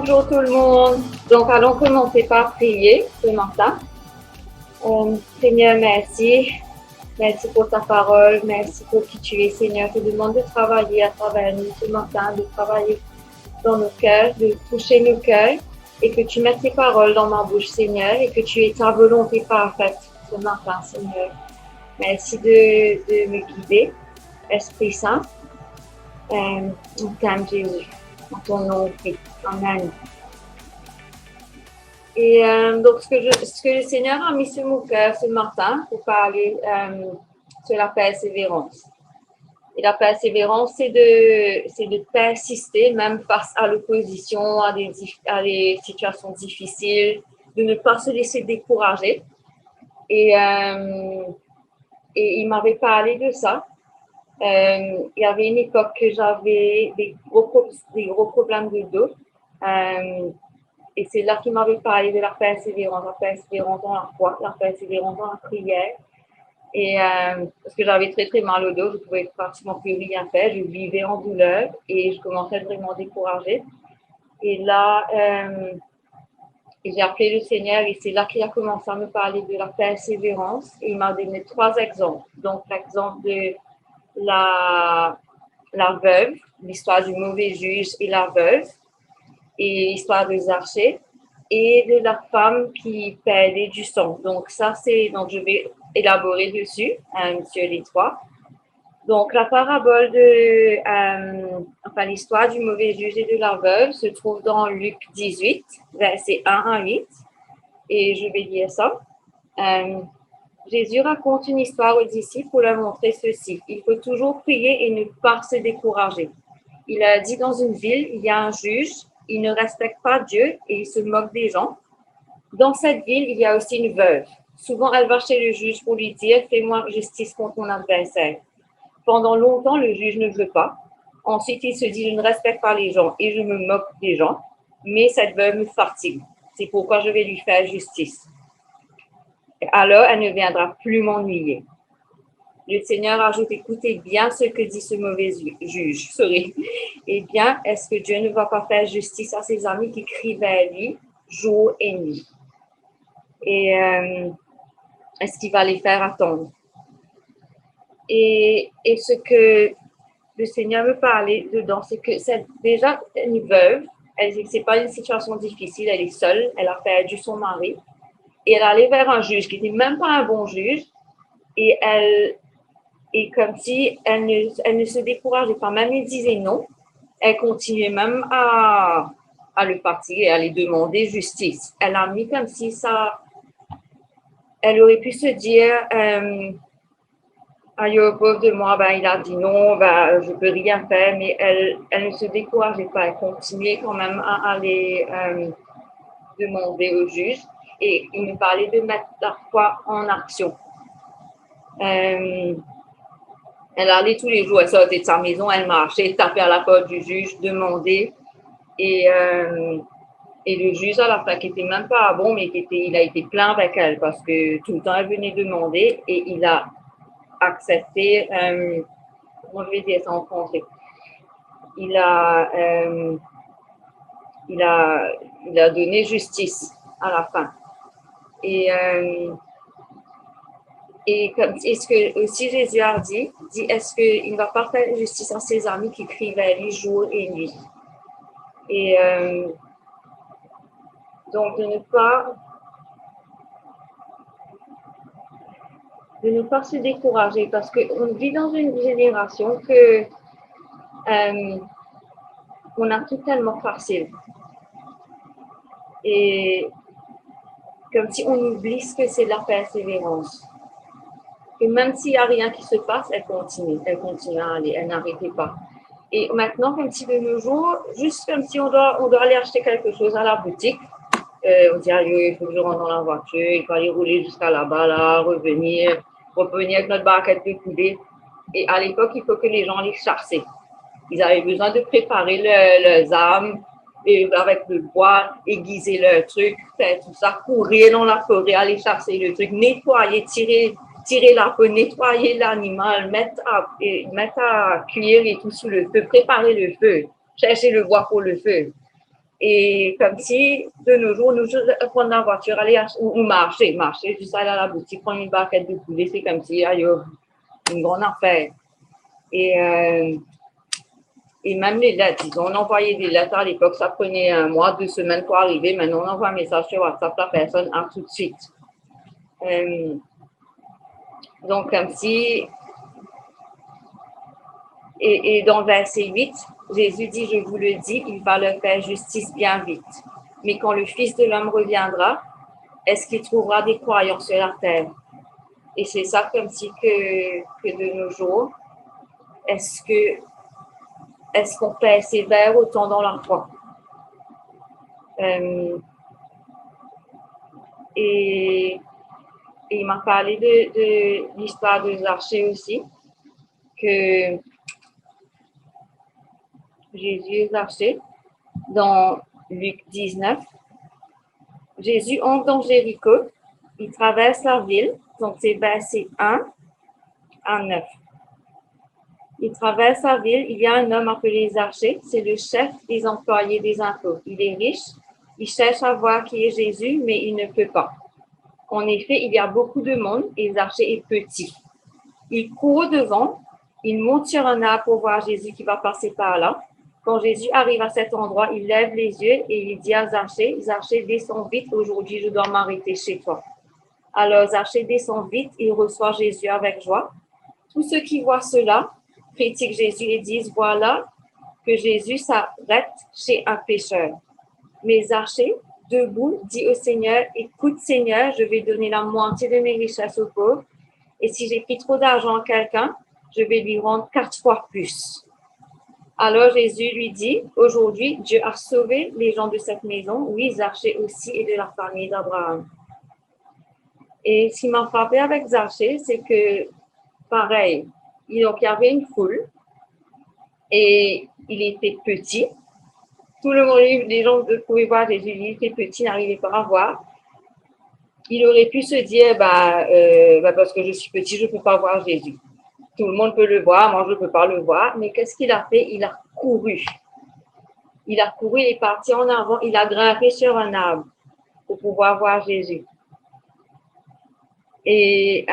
Bonjour tout le monde. Donc, allons commencer par prier ce matin. Seigneur, merci. Merci pour ta parole. Merci pour qui tu es, Seigneur. Je te demande de travailler à travers nous ce matin, de travailler dans nos cœurs, de toucher nos cœurs et que tu mettes tes paroles dans ma bouche, Seigneur, et que tu aies ta volonté parfaite ce matin, Seigneur. Merci de me guider, Esprit Saint. On t'aime, Jésus. En ton nom, Christ. Amen. Et donc, ce que le Seigneur a mis sur mon cœur ce matin pour parler sur la persévérance. Et la persévérance, c'est de persister même face à l'opposition, à des situations difficiles, de ne pas se laisser décourager. Et il m'avait parlé de ça. Il y avait une époque que j'avais des gros problèmes de dos. Et c'est là qu'il m'avait parlé de la persévérance dans la foi, la persévérance dans la prière. Et parce que j'avais très, très mal au dos, je ne pouvais pratiquement plus rien faire, je vivais en douleur et je commençais vraiment découragée. Et là, j'ai appelé le Seigneur et c'est là qu'il a commencé à me parler de la persévérance. Et il m'a donné 3 exemples. Donc, l'exemple de la veuve, l'histoire du mauvais juge et la veuve, et l'histoire de Zaché, et de la femme qui perdait du sang. Donc, donc je vais élaborer dessus, sur les 3. Donc, la parabole l'histoire du mauvais juge et de la veuve se trouve dans Luc 18, versets 1 à 8. Et je vais lire ça. Jésus raconte une histoire aux disciples pour leur montrer ceci. Il faut toujours prier et ne pas se décourager. Il a dit dans une ville, il y a un juge, il ne respecte pas Dieu et il se moque des gens. Dans cette ville, il y a aussi une veuve. Souvent, elle va chez le juge pour lui dire « Fais-moi justice contre mon adversaire ». Pendant longtemps, le juge ne veut pas. Ensuite, il se dit « Je ne respecte pas les gens et je me moque des gens, mais cette veuve me fatigue. C'est pourquoi je vais lui faire justice. » Alors, elle ne viendra plus m'ennuyer. Le Seigneur ajoute, écoutez bien ce que dit ce mauvais juge. Eh bien, est-ce que Dieu ne va pas faire justice à ses amis qui crient vers lui jour et nuit? Et est-ce qu'il va les faire attendre? Et ce que le Seigneur me parlait dedans, c'est que c'est déjà une veuve. C'est pas une situation difficile, elle est seule, elle a perdu son mari. Et elle allait vers un juge qui n'était même pas un bon juge. Et comme si elle ne se décourageait pas, même il disait non, elle continuait même à le fatiguer, à lui demander justice. Elle a mis comme si ça, elle aurait pu se dire, aïe, pauvre de moi, il a dit non, je peux rien faire, mais elle ne se décourageait pas, elle continuait quand même à aller demander au juge. Et il me parlait de mettre la foi en action. Elle allait tous les jours, elle sortait de sa maison, elle marchait, tapait à la porte du juge, demandait. Et le juge, à la fin, qui n'était même pas bon, mais il a été plein avec elle parce que tout le temps, elle venait demander et il a accepté, comment je vais dire ça en français, il a donné justice à la fin. Et ce que aussi Jésus a dit, est-ce qu'il ne va pas faire justice à ses amis qui crient vers lui jour et nuit? Et donc de ne pas se décourager parce qu'on vit dans une génération que on a tout tellement facile. Et comme si on oublie ce que c'est la persévérance. Et même s'il n'y a rien qui se passe, elle continue à aller, elle n'arrêtait pas. Et maintenant, comme si de nos jours, juste comme si on doit aller acheter quelque chose à la boutique, on dit, il faut que je rentre dans la voiture, il faut aller rouler jusqu'à là-bas, là, revenir avec notre barquette de poulet. Et à l'époque, il faut que les gens les chassaient. Ils avaient besoin de préparer leurs armes et avec le bois, aiguiser leurs trucs, faire tout ça, courir dans la forêt, aller chasser le truc, nettoyer, tirer la peau, nettoyer l'animal, mettre à cuire et tout sous le feu, préparer le feu, chercher le bois pour le feu. Et comme si, de nos jours, nous juste prendre la voiture, aller ou marcher, juste aller à la boutique, prendre une barquette de poulet, c'est comme si, aïe, une grande affaire. Et même les lettres, on envoyait des lettres à l'époque, ça prenait 1 mois, 2 semaines pour arriver. Maintenant, on envoie un message sur WhatsApp, la personne a tout de suite. Donc, comme si... Et dans le verset 8, Jésus dit, je vous le dis, il va leur faire justice bien vite. Mais quand le Fils de l'homme reviendra, est-ce qu'il trouvera des croyants sur la terre? Et c'est ça comme si que de nos jours, est-ce qu'on persévère autant dans la foi? Et il m'a parlé de l'histoire de Zachée aussi, que Jésus et Zachée, dans Luc 19, Jésus entre dans Jéricho, il traverse la ville, donc c'est verset 1 à 9. Il traverse la ville, il y a un homme appelé Zachée, c'est le chef des employés des impôts. Il est riche, il cherche à voir qui est Jésus, mais il ne peut pas. En effet, il y a beaucoup de monde et Zachée est petit. Il court devant, il monte sur un arbre pour voir Jésus qui va passer par là. Quand Jésus arrive à cet endroit, il lève les yeux et il dit à Zachée, Zachée, descends vite, aujourd'hui je dois m'arrêter chez toi. Alors Zachée descend vite, il reçoit Jésus avec joie. Tous ceux qui voient cela critiquent Jésus et disent, voilà que Jésus s'arrête chez un pécheur. Mais Zachée, debout, dit au Seigneur, écoute Seigneur, je vais donner la moitié de mes richesses aux pauvres. Et si j'ai pris trop d'argent à quelqu'un, je vais lui rendre 4 fois plus. Alors Jésus lui dit, aujourd'hui, Dieu a sauvé les gens de cette maison, oui, Zachée aussi et de la famille d'Abraham. Et ce qui m'a frappé avec Zachée, c'est que, pareil, il y avait une foule et il était petit. Tout le monde, les gens pouvaient voir Jésus, il était petit, n'arrivait pas à voir. Il aurait pu se dire, parce que je suis petit, je ne peux pas voir Jésus. Tout le monde peut le voir, moi je ne peux pas le voir. Mais qu'est-ce qu'il a fait? Il a couru. Il a couru, il est parti en avant, il a grimpé sur un arbre pour pouvoir voir Jésus. Et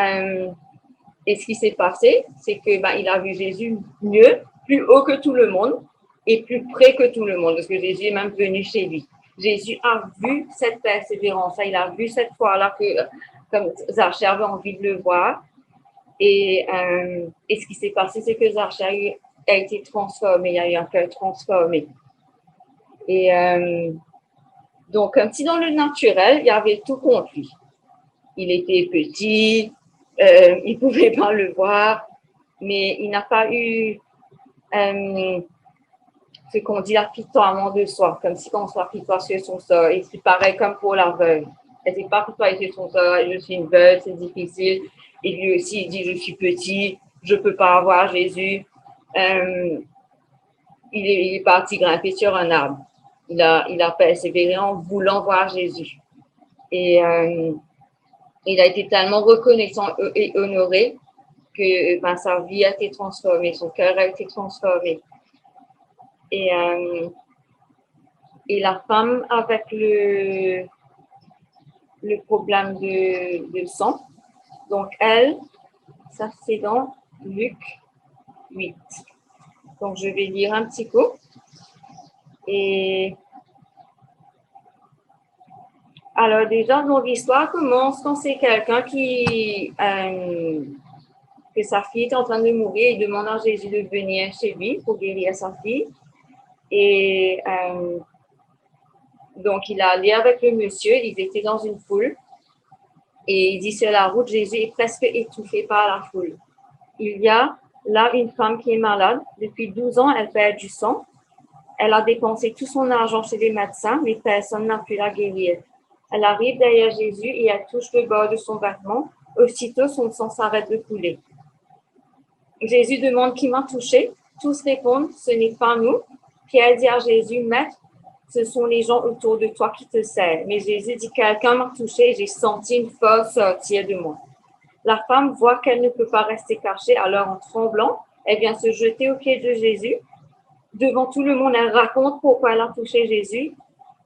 ce qui s'est passé, c'est que il a vu Jésus mieux, plus haut que tout le monde et plus près que tout le monde, parce que Jésus est même venu chez lui. Jésus a vu cette persévérance, il a vu cette foi-là que comme Zachée avait envie de le voir. Et ce qui s'est passé, c'est que Zachée a été transformé, il y a eu un cœur transformé. Et donc, comme si dans le naturel, il y avait tout contre lui. Il était petit, il ne pouvait pas le voir, mais il n'a pas eu ce qu'on dit l'apitoiement de soi, comme si on soit apitoie sur son sort. Et c'est pareil comme pour la veuve. Elle n'est pas apitoyée sur son sort, je suis une veuve, c'est difficile. Et lui aussi, il dit, je suis petit, je ne peux pas avoir Jésus. Il est parti grimper sur un arbre. Il a persévéré en voulant voir Jésus. Et il a été tellement reconnaissant et honoré que sa vie a été transformée, son cœur a été transformé. Et la femme avec le problème de sang, donc elle, ça c'est dans Luc 8. Donc je vais lire un petit coup. Et alors déjà, donc l'histoire commence quand c'est quelqu'un qui que sa fille est en train de mourir, il demande à Jésus de venir chez lui pour guérir sa fille. Et donc, il a allé avec le monsieur, ils étaient dans une foule. Et il dit, sur la route, Jésus est presque étouffé par la foule. Il y a là une femme qui est malade. Depuis 12 ans, elle perd du sang. Elle a dépensé tout son argent chez les médecins, mais personne n'a pu la guérir. Elle arrive derrière Jésus et elle touche le bord de son vêtement. Aussitôt, son sang s'arrête de couler. Jésus demande qui m'a touché. Tous répondent, ce n'est pas nous. Pierre dit à Jésus, Maître, ce sont les gens autour de toi qui te servent. Mais Jésus dit, quelqu'un m'a touché et j'ai senti une force sortir de moi. La femme voit qu'elle ne peut pas rester cachée, alors en tremblant, elle vient se jeter aux pieds de Jésus. Devant tout le monde, elle raconte pourquoi elle a touché Jésus.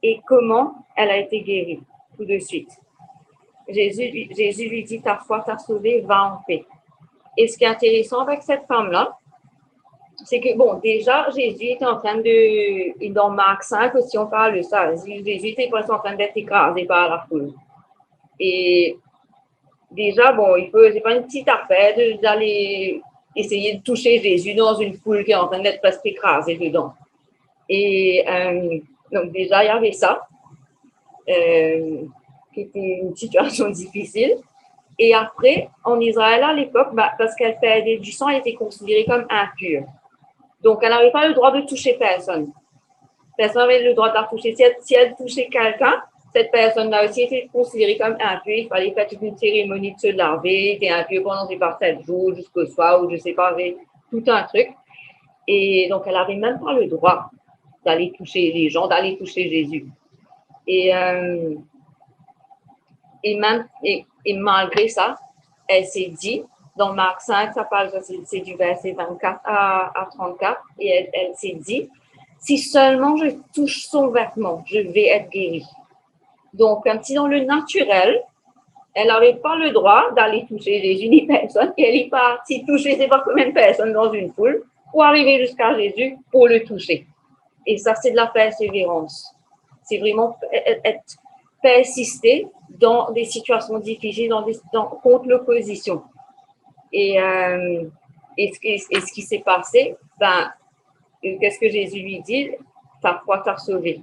et comment elle a été guérie tout de suite. Jésus lui dit, ta foi t'a sauvée, va en paix. Et ce qui est intéressant avec cette femme-là, c'est que, bon, déjà, Jésus est en train et dans Marc 5 aussi, on parle de ça. Jésus était en train d'être écrasé par la foule. Et déjà, bon, c'est pas une petite affaire d'aller essayer de toucher Jésus dans une foule qui est en train d'être presque écrasée dedans. Et donc, déjà, il y avait ça, qui était une situation difficile. Et après, en Israël à l'époque, parce qu'elle perdait du sang, elle était considérée comme impure. Donc, elle n'avait pas le droit de toucher personne. Personne n'avait le droit de la toucher. Si elle touchait quelqu'un, cette personne-là aussi était considérée comme impure. Il fallait faire toute une cérémonie de se laver. Elle était impure pendant 7 jours jusqu'au soir, ou je sais pas, tout un truc. Et donc, elle n'avait même pas le droit d'aller toucher les gens, d'aller toucher Jésus. Et malgré ça, elle s'est dit, dans Marc 5, ça parle, c'est du verset 24 à 34, et elle s'est dit, si seulement je touche son vêtement, je vais être guérie. Donc, comme si dans le naturel, elle n'avait pas le droit d'aller toucher Jésus ni personne, et elle est partie toucher je ne sais pas combien de personnes dans une foule pour arriver jusqu'à Jésus pour le toucher. Et ça, c'est de la persévérance. C'est vraiment persister dans des situations difficiles, contre l'opposition. Et ce qui s'est passé, qu'est-ce que Jésus lui dit? Ta foi t'a sauvé.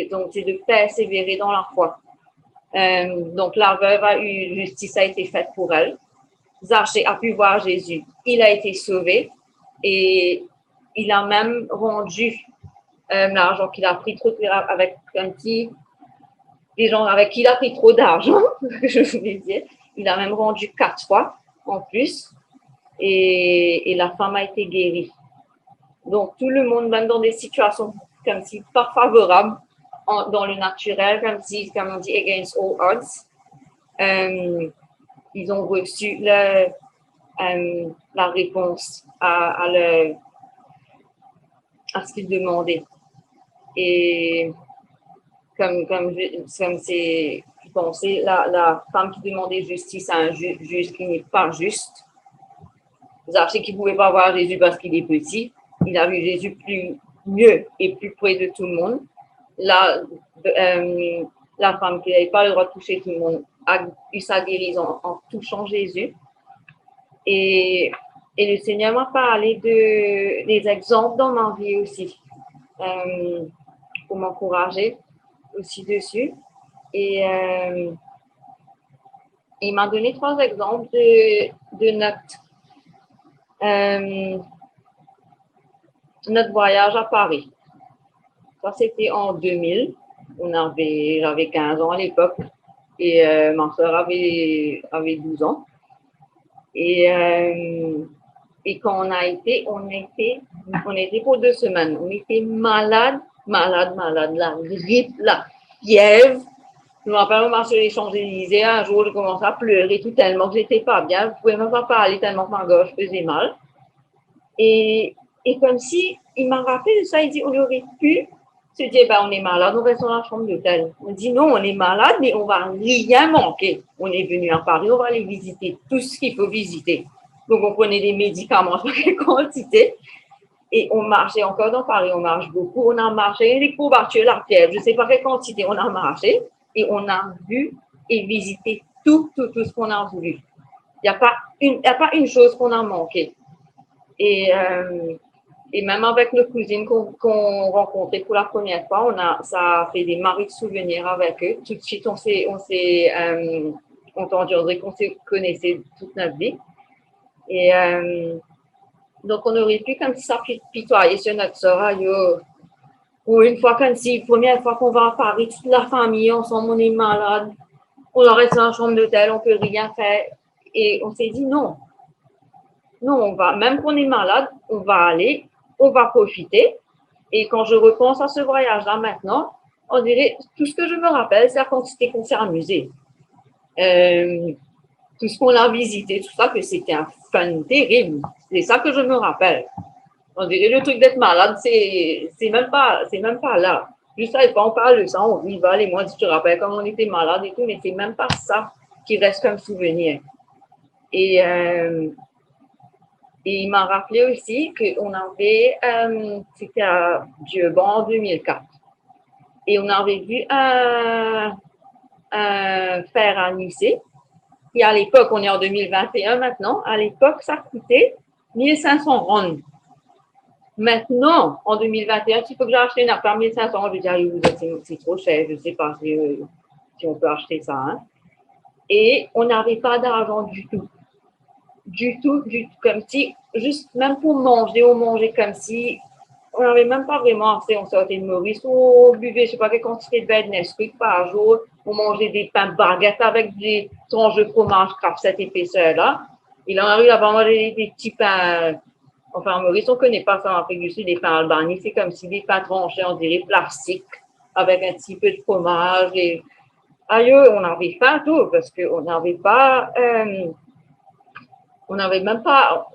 Donc, c'est de persévérer dans la foi. Donc, la veuve justice a été faite pour elle. Zachée a pu voir Jésus. Il a été sauvé et il a même rendu l'argent qu'il a pris trop avec des gens avec qui il a pris trop d'argent, je voulais dire. Il a même rendu 4 fois en plus et la femme a été guérie. Donc, tout le monde, même dans des situations comme si pas favorables, dans le naturel, comme on dit, against all odds, ils ont reçu la réponse à ce qu'ils demandaient. Et comme c'est pensé, la femme qui demandait justice à un juge qui n'est pas juste, Zachée qui ne pouvait pas voir Jésus parce qu'il est petit, il a vu Jésus mieux et plus près de tout le monde. La femme qui n'avait pas le droit de toucher tout le monde a eu sa guérison en touchant Jésus. Et le Seigneur m'a parlé des exemples dans ma vie aussi, pour m'encourager aussi dessus. Et il m'a donné 3 exemples de notre voyage à Paris. Ça, c'était en 2000. J'avais 15 ans à l'époque et ma soeur avait 12 ans. Et quand on était pour 2 semaines. On était malade, la grippe, la fièvre. Je me rappelle, on marchait sur les Champs-Élysées. Un jour, je commençais à pleurer tout tellement que j'étais pas bien. Je ne pouvais même pas parler tellement que ma gorge faisait mal. Et comme si, il m'a rappelé de ça, il dit, on aurait pu se dire, on est malade, on reste dans la chambre d'hôtel. On dit, non, on est malade, mais on va rien manquer. On est venu à Paris, on va aller visiter tout ce qu'il faut visiter. Donc, on prenait des médicaments en quelle quantité. Et on marchait encore dans Paris, on marche beaucoup. On a marché les courbatures, la fièvre, je ne sais pas quelle quantité on a marché. Et on a vu et visité tout ce qu'on a voulu. Il n'y a pas une chose qu'on a manqué. Et même avec nos cousines qu'on rencontrait pour la première fois, ça a fait des marées de souvenirs avec eux. Tout de suite, on s'est entendu, on dirait qu'on se connaissait toute notre vie. Et donc, on aurait pu comme ça pitoyer sur notre sœur. Ou une fois comme si, première fois qu'on va à Paris, toute la famille, ensemble, on est malade. On reste dans la chambre d'hôtel, on ne peut rien faire. Et on s'est dit non. Non, on va, même qu'on est malade, on va aller, on va profiter. Et quand je repense à ce voyage-là maintenant, on dirait, tout ce que je me rappelle, c'est la quantité qu'on s'est amusé. Tout ce qu'on a visité, tout ça, que c'était un fun terrible. C'est ça que je me rappelle. On dirait le truc d'être malade, c'est même pas là. Je savais pas, on parle de ça, on rigole, et moi, tu te rappelles comme on était malade et tout, mais c'est même pas ça qui reste comme souvenir. Et, euh, et il m'a rappelé aussi qu'on avait, c'était à Dieuban en 2004, et on avait vu un fer à lycée. Et à l'époque, on est en 2021 maintenant, à l'époque, ça coûtait 1500 rondes. Maintenant, en 2021, s'il faut que j'achète une affaire 1500, je vais dire, c'est trop cher, je ne sais pas si on peut acheter ça. Hein. Et on n'avait pas d'argent du tout. Du tout, comme si, juste même pour manger, on mangeait comme si, on n'avait même pas vraiment assez, on sortait de Maurice, on buvait, je sais pas quelle quantité de bête Nesquik par jour, on mangeait des pains baguettes avec des tranches de fromage craft cette épaisseur-là. Et là, on arrive à manger des petits pains. Enfin, en Maurice, on ne connaît pas ça en Afrique du Sud, des pains albaniques. C'est comme si des pains tranchés, on dirait plastique, avec un petit peu de fromage. Et ailleurs, on avait faim tout, parce qu'on n'avait pas, on n'avait même pas,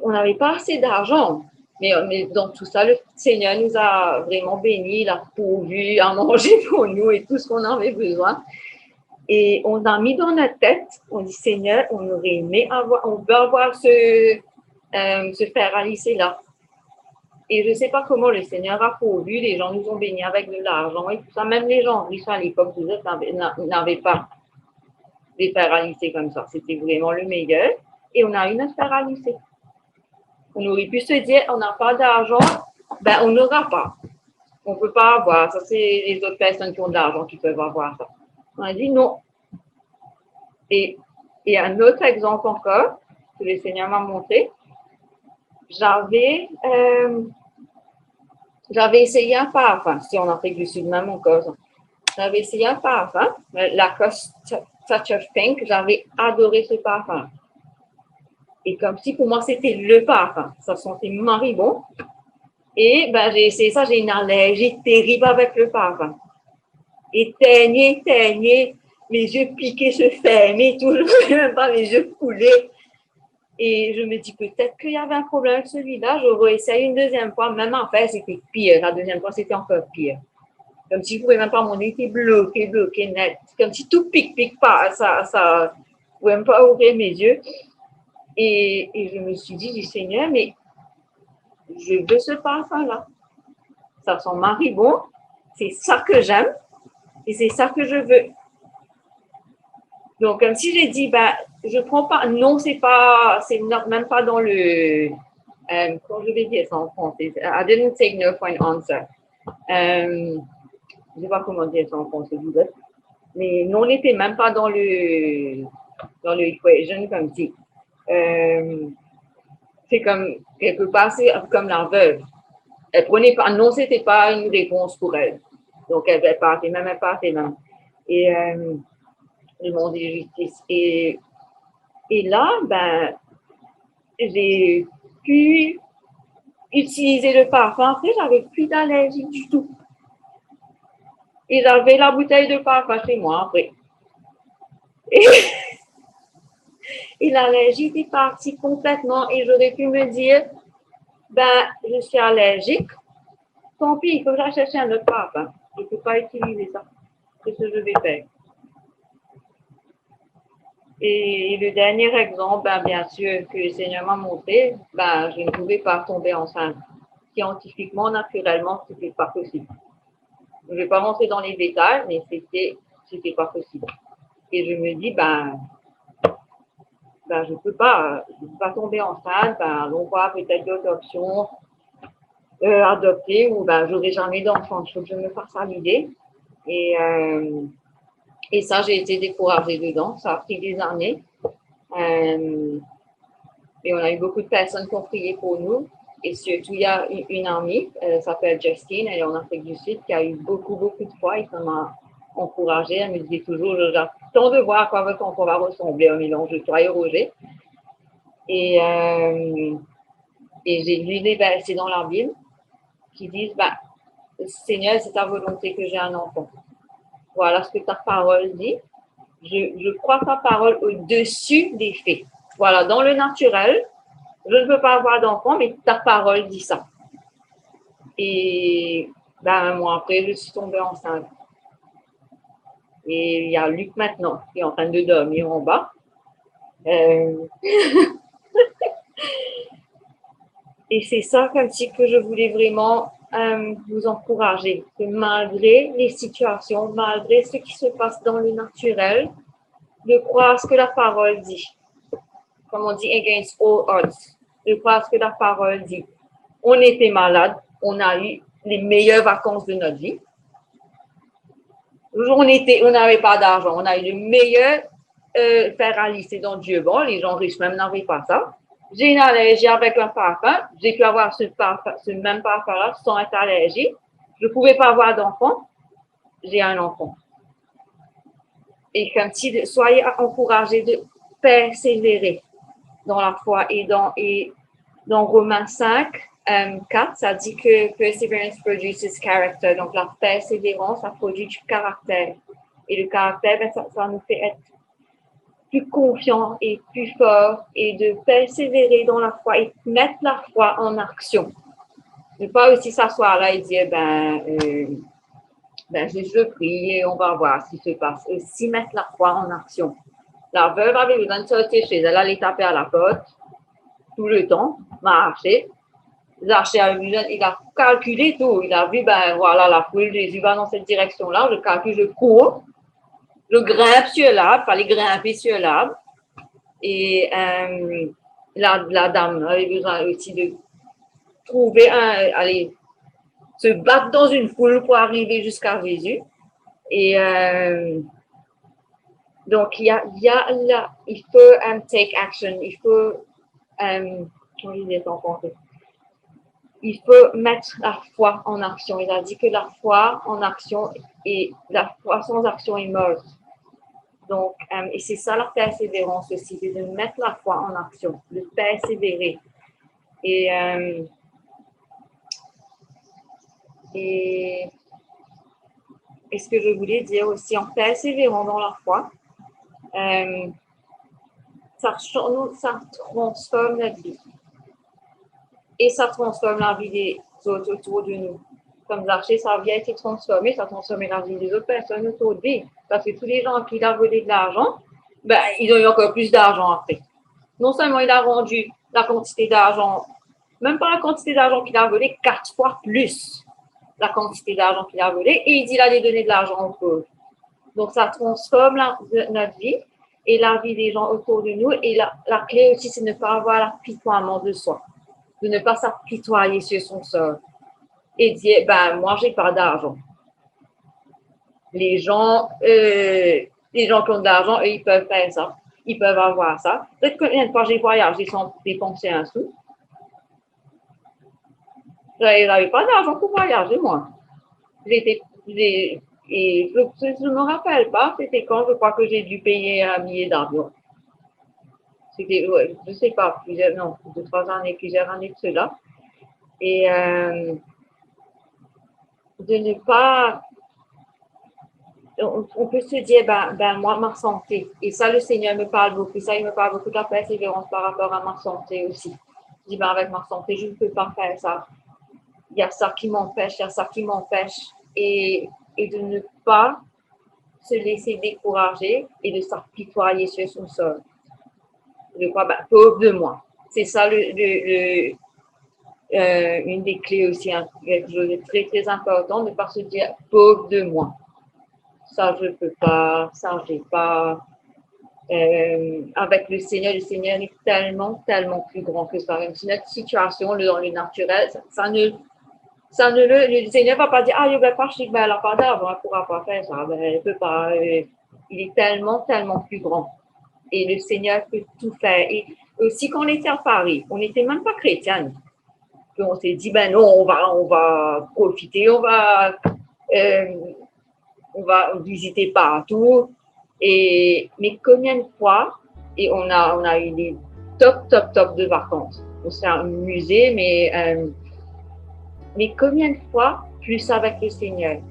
on n'avait pas assez d'argent. Mais dans tout ça, le Seigneur nous a vraiment bénis, il a pourvu à manger pour nous et tout ce qu'on avait besoin. Et on a mis dans notre tête, on dit Seigneur, on aurait aimé avoir, on veut avoir ce fer à lycée-là. Et je ne sais pas comment le Seigneur a pourvu, les gens nous ont bénis avec de l'argent et tout ça. Même les gens riches à l'époque, vous êtes, n'avaient pas des fers à lycée comme ça. C'était vraiment le meilleur. Et on a eu notre fer à lycée. On aurait pu se dire, on n'a pas d'argent, ben on n'aura pas. On ne peut pas avoir. Ça, c'est les autres personnes qui ont de l'argent qui peuvent avoir ça. On a dit non. Et un autre exemple encore, que le Seigneur m'a montré, j'avais essayé un parfum, si en Afrique du Sud, même encore. J'avais essayé un parfum, Lacoste Touch of Pink, j'avais adoré ce parfum. Et comme si pour moi c'était le parfum, ça sentait maribon. Et ben, j'ai essayé ça, j'ai une allergie terrible avec le parfum. Et teigner, mes yeux piqués se fermaient, tout, je même pas, mes yeux coulaient. Et je me dis peut-être qu'il y avait un problème avec celui-là, j'aurais essayé une deuxième fois, même en fait c'était pire, la deuxième fois c'était encore pire. Comme si je ne pouvais même pas, mon nez était bloqué net. Comme si tout pique pas, ça, je ne pouvais même pas ouvrir mes yeux. Et je me suis dit, Seigneur, mais je veux ce parfum-là. Ça sent maribon, c'est ça que j'aime et c'est ça que je veux. Donc, comme si j'ai dit, ben, je prends pas, non, c'est même pas dans le, comment je vais dire ça en français? I didn't take no for an answer. Je ne sais pas comment dire ça en français, vous êtes. Mais non, on n'était même pas dans l'équation comme si. C'est comme, quelque part, c'est comme la veuve. Elle prenait pas, non, c'était pas une réponse pour elle. Donc, elle partait même. Et le monde de justice. Et là, ben, j'ai pu utiliser le parfum. Après, j'avais plus d'allergie du tout. Et j'avais la bouteille de parfum chez moi après. Et l'allergie était partie complètement et j'aurais pu me dire, ben, je suis allergique, tant pis, il faut que j'achète un autre parfum. Je ne peux pas utiliser ça. C'est ce que je vais faire. Et le dernier exemple, ben, bien sûr, que le Seigneur m'a montré, ben, je ne pouvais pas tomber enceinte. Scientifiquement, naturellement, ce n'était pas possible. Je ne vais pas rentrer dans les détails, mais c'était pas possible. Et je me dis, je ne peux pas tomber enceinte, ben, on voit peut-être d'autres options, adopter ou ben, j'aurai jamais d'enfant. Il faut que je me fasse à l'idée. Et ça, j'ai été découragée dedans. Ça a pris des années. Et on a eu beaucoup de personnes qui ont prié pour nous. Et surtout, il y a une amie, elle s'appelle Justine, elle est en Afrique du Sud, qui a eu beaucoup de foi et ça m'a encouragée. Elle me disait toujours, j'attends de voir à quoi on va ressembler, un mélange de toi et Roger. Et j'ai lu des versets dans la Bible qui disent, Seigneur, c'est ta volonté que j'ai un enfant. Voilà ce que ta parole dit. Je crois ta parole au-dessus des faits. Voilà, dans le naturel, je ne peux pas avoir d'enfant, mais ta parole dit ça. Et Un mois après, je suis tombée enceinte. Et il y a Luc maintenant qui est en train de dormir en bas. Et c'est ça comme si que je voulais vraiment vous encourager, que malgré les situations, malgré ce qui se passe dans le naturel, de croire ce que la parole dit. Comme on dit, against all odds, de croire ce que la parole dit. On était malade, on a eu les meilleures vacances de notre vie. On n'avait pas d'argent, on a eu le meilleur fer à lisser dans Dieu. Bon, les gens riches même n'avaient pas ça. J'ai une allergie avec un parfum. J'ai pu avoir ce même parfum-là sans être allergique. Je ne pouvais pas avoir d'enfant. J'ai un enfant. Et comme si, soyez encouragés de persévérer dans la foi. Et dans Romains 5, 4, ça dit que perseverance produces character. Donc, la persévérance, ça produit du caractère. Et le caractère, ça nous fait être plus confiant et plus fort et de persévérer dans la foi et mettre la foi en action. Ne pas aussi s'asseoir là et dire, je prie et on va voir ce qui se passe. Aussi mettre la foi en action. La veuve avait besoin de sortir chez elle, aller taper à la porte tout le temps, marcher. Zaché il a calculé tout. Il a vu, voilà, la foule, Jésus va dans cette direction-là. Je calcule, je cours. Je grimpe sur l'arbre, il fallait grimper sur l'arbre. Et la dame avait besoin aussi de trouver se battre dans une foule pour arriver jusqu'à Jésus. Et donc, il faut take action, il faut mettre la foi en action. Il a dit que la foi en action et la foi sans action est morte. Donc, et c'est ça la persévérance aussi, c'est de mettre la foi en action, de persévérer. Et ce que je voulais dire aussi, en persévérant dans la foi, ça transforme notre vie. Et ça transforme la vie des autres autour de nous. Comme Zaché, sa vie a été transformée, ça a transformé la vie des autres personnes autour de lui. Parce que tous les gens qui l'ont volé de l'argent, ils ont eu encore plus d'argent après. Non seulement il a rendu la quantité d'argent, même pas la quantité d'argent qu'il a volé, 4 fois plus la quantité d'argent qu'il a volé, et il dit qu'il allait donner de l'argent aux pauvres. Donc, ça transforme notre vie et la vie des gens autour de nous. Et la clé aussi, c'est de ne pas avoir l'apitoiement de soi, de ne pas s'apitoyer sur son sort et dire, moi, j'ai pas d'argent. Les gens qui ont de l'argent, eux, ils peuvent faire ça. Ils peuvent avoir ça. Peut-être que combien de fois j'ai voyagé sans dépenser un sou. Je n'avais pas d'argent pour voyager, moi. Et je ne me rappelle pas, c'était quand je crois que j'ai dû payer un billet d'avion. C'était, je ne sais pas, plusieurs années de cela. Et de ne pas. On peut se dire, moi, ma santé. Et ça, le Seigneur me parle beaucoup. Ça, il me parle beaucoup de la persévérance par rapport à ma santé aussi. Je dis, avec ma santé, je ne peux pas faire ça. Il y a ça qui m'empêche, Et de ne pas se laisser décourager et de s'apitoyer sur son sort. De quoi, pauvre de moi. C'est ça une des clés aussi, quelque chose de très, très important, de ne pas se dire pauvre de moi. Ça, je ne peux pas, ça, je n'ai pas. Avec le Seigneur est tellement, tellement plus grand que ça. Même si notre situation, dans le naturel, le Seigneur ne va pas dire, il ne va pas, elle n'a pas d'argent, elle ne pourra pas faire ça. Elle ne peut pas. Il est tellement, tellement plus grand. Et le Seigneur peut tout faire. Et aussi, quand on était à Paris, on n'était même pas chrétienne. Puis on s'est dit, non, on va profiter, on va visiter partout. Mais combien de fois, et on a eu des top de vacances. On s'est amusé, mais combien de fois plus avec le Seigneur?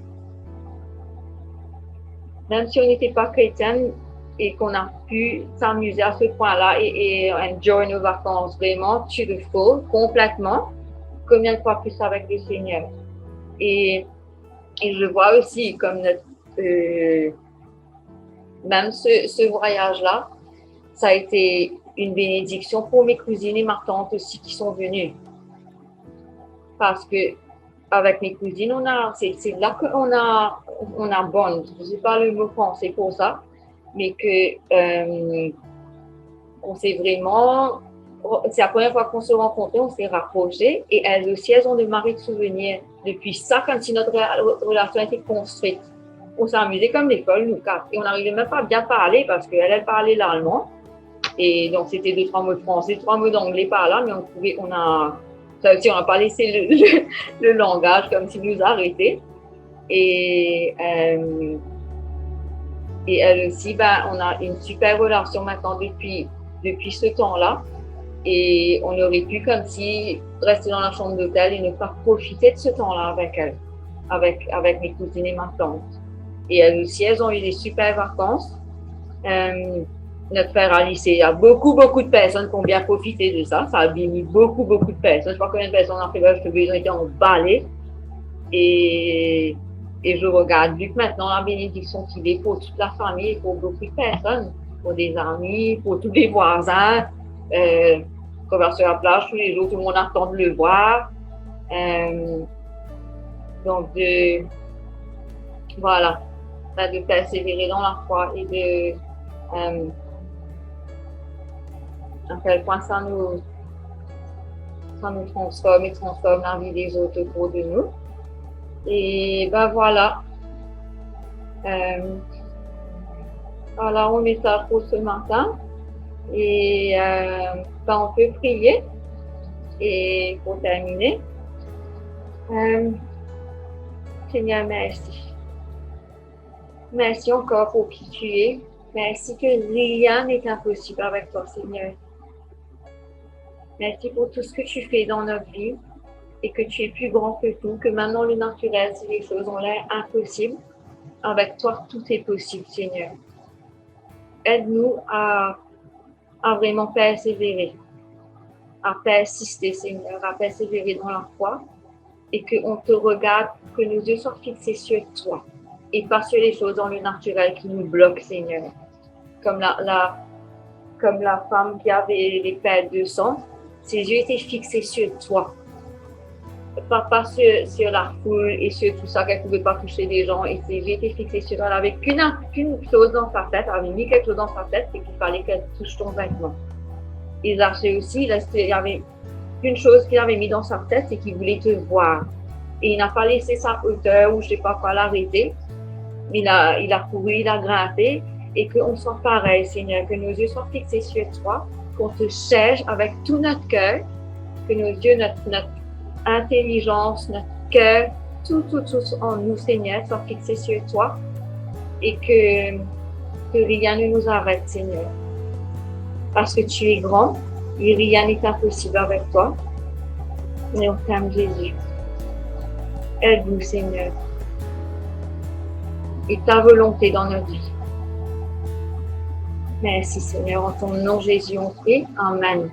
Même si on n'était pas chrétienne et qu'on a pu s'amuser à ce point-là et enjoy nos vacances vraiment to the full, complètement, combien de fois plus avec le Seigneur? Et Et je vois aussi comme même ce voyage-là, ça a été une bénédiction pour mes cousines et ma tante aussi qui sont venues. Parce que avec mes cousines, c'est là on a bond. Je ne sais pas le mot français pour ça, mais que on s'est vraiment, c'est la première fois qu'on se rencontrait, on s'est rapprochés et elles aussi, elles ont de marées de souvenirs. Depuis ça, quand notre relation a été construite, on s'est amusés comme l'école, nous quatre. Et on n'arrivait même pas à bien parler parce qu'elle parlait l'allemand. Et donc, c'était 2-3 mots de français, 3 mots d'anglais par là, mais ça aussi, on n'a pas laissé le langage comme s'il nous arrêtait. Et elle aussi, on a une super relation maintenant depuis ce temps-là. Et on aurait pu, comme si, rester dans la chambre d'hôtel et ne pas profiter de ce temps-là avec elle, avec mes cousines et ma tante. Et elles aussi, elles ont eu des super vacances. Notre frère Alice, il y a beaucoup de personnes qui ont bien profité de ça. Ça a béni beaucoup de personnes. Je ne sais pas combien de personnes en fait, ils ont été emballés. Et je regarde, vu que maintenant la bénédiction qu'il est pour toute la famille, pour beaucoup de personnes, pour des amis, pour tous les voisins, qu'on va sur la plage tous les jours, tout le monde attend de le voir. Donc, voilà, de persévérer dans la foi et de à quel point ça nous transforme et transforme la vie des autres autour de nous. Et voilà. Voilà, on met ça pour ce matin. Et on peut prier. Et pour terminer, Seigneur, merci. Merci encore pour qui tu es. Merci que rien n'est impossible avec toi, Seigneur. Merci pour tout ce que tu fais dans notre vie et que tu es plus grand que tout, que maintenant le naturel, si les choses ont l'air impossibles, avec toi, tout est possible, Seigneur. Aide-nous à vraiment persévérer, à persister, Seigneur, à persévérer dans la foi et qu'on te regarde, que nos yeux soient fixés sur toi et pas sur les choses dans le naturel qui nous bloquent, Seigneur. Comme la femme qui avait les perles de sang, ses yeux étaient fixés sur toi. Pas sur la foule et sur tout ça, qu'elle ne pouvait pas toucher les gens. Et ses yeux étaient fixés sur elle. Elle n'avait qu'une chose dans sa tête, elle avait mis quelque chose dans sa tête, c'est qu'il fallait qu'elle touche ton vêtement. Et Zachée aussi, il y avait une chose qu'il avait mis dans sa tête, c'est qu'il voulait te voir. Et il n'a pas laissé sa hauteur ou je ne sais pas quoi l'arrêter. Mais il a couru, il a grimpé. Et qu'on soit pareil, Seigneur, que nos yeux soient fixés sur toi, qu'on te cherche avec tout notre cœur, que nos yeux, notre intelligence, notre cœur, tout en nous, Seigneur, soient fixés sur toi et que rien ne nous arrête, Seigneur. Parce que tu es grand et rien n'est impossible avec toi. Et on t'aime, Jésus. Aide-nous, Seigneur. Et ta volonté dans notre vie. Merci Seigneur, en ton nom Jésus on prie. Amen.